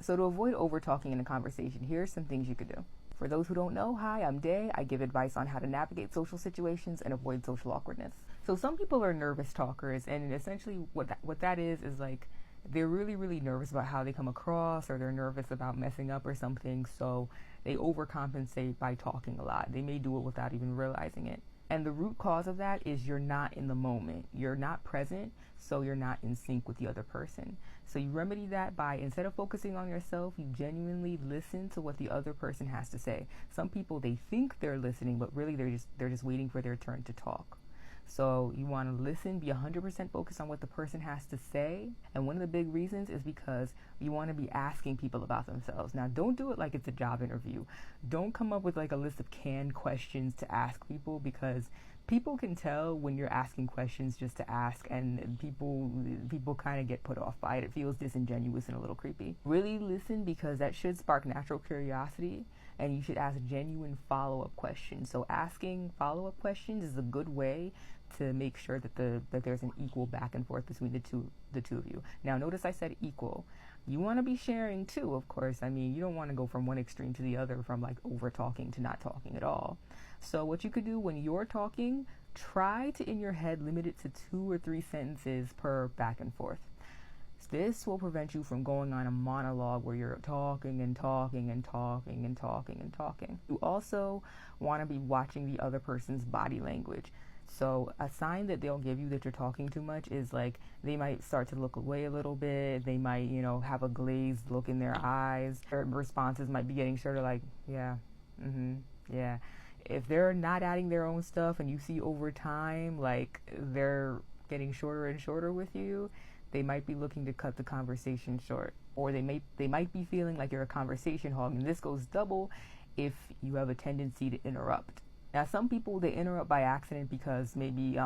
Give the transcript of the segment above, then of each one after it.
So to avoid over talking in a conversation, here's some things you could do. For those who don't know, hi, I'm Day. I give advice on how to navigate social situations and avoid social awkwardness. So some people are nervous talkers, and essentially what that is like they're really, really nervous about how they come across, or they're nervous about messing up or something, so they overcompensate by talking a lot. They may do it without even realizing it. And the root cause of that is you're not in the moment. You're not present, so you're not in sync with the other person. So you remedy that by, instead of focusing on yourself, you genuinely listen to what the other person has to say. Some people, they think they're listening, but really they're just waiting for their turn to talk. So you want to listen, be 100% focused on what the person has to say. And one of the big reasons is because you want to be asking people about themselves. Now, don't do it like it's a job interview. Don't come up with like a list of canned questions to ask people, because people can tell when you're asking questions just to ask, and people kind of get put off by it. It feels disingenuous and a little creepy. Really listen, because that should spark natural curiosity, and you should ask genuine follow-up questions. So asking follow-up questions is a good way to make sure that there's an equal back and forth between the two of you. Now, notice I said equal. You want to be sharing too, of course. I mean, you don't want to go from one extreme to the other, from like over talking to not talking at all. So what you could do when you're talking, try to in your head limit it to 2 or 3 sentences per back and forth. This will prevent you from going on a monologue where you're talking and talking and talking and talking and talking. You also want to be watching the other person's body language. So a sign that they'll give you that you're talking too much is like they might start to look away a little bit. They might, have a glazed look in their eyes. Their responses might be getting sort of like, yeah, yeah. If they're not adding their own stuff, and you see over time like they're getting shorter and shorter with you, they might be looking to cut the conversation short. Or they might be feeling like you're a conversation hog, and this goes double if you have a tendency to interrupt. Now, some people, they interrupt by accident because maybe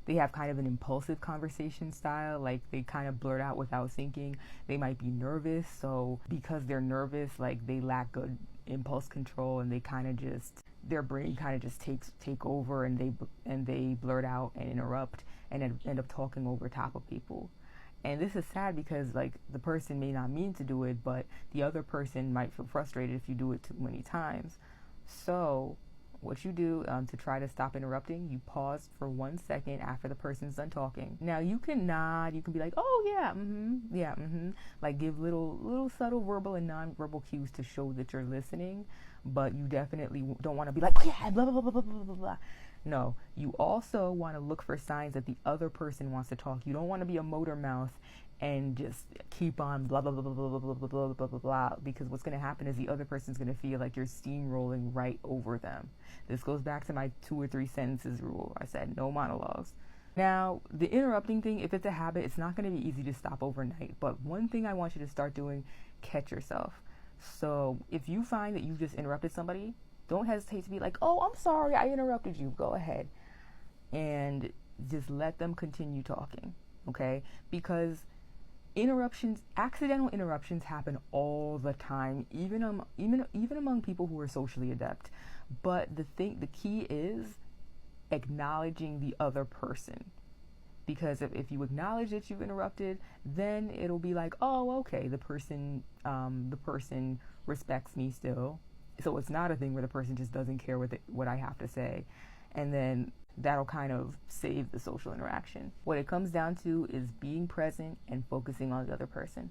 they have kind of an impulsive conversation style, like they kind of blurt out without thinking. They might be nervous, so because they're nervous, like they lack good impulse control, and they kind of just, their brain kind of just take over, and they blurt out and interrupt and end up talking over top of people. And this is sad because like the person may not mean to do it, but the other person might feel frustrated if you do it too many times. So what you do to try to stop interrupting, you pause for 1 second after the person's done talking. Now you can nod, you can be like, oh yeah, yeah, like give little subtle verbal and non-verbal cues to show that you're listening, but you definitely don't want to be like, oh yeah, blah, blah, blah, blah, blah, blah, blah. No, you also want to look for signs that the other person wants to talk. You don't want to be a motor mouth and just keep on blah, blah, blah, blah, blah, blah, blah, blah, blah, blah, blah, because what's going to happen is the other person's going to feel like you're steamrolling right over them. This goes back to my 2 or 3 sentences rule. I said no monologues. Now, the interrupting thing, if it's a habit, it's not going to be easy to stop overnight. But one thing I want you to start doing, catch yourself. So if you find that you've just interrupted somebody, don't hesitate to be like, oh, I'm sorry, I interrupted you. Go ahead. And just let them continue talking, okay? Because accidental interruptions happen all the time, even among people who are socially adept. But the key is acknowledging the other person. Because if you acknowledge that you've interrupted, then it'll be like, oh, okay, the person respects me still. So it's not a thing where the person just doesn't care what I have to say. And then that'll kind of save the social interaction. What it comes down to is being present and focusing on the other person.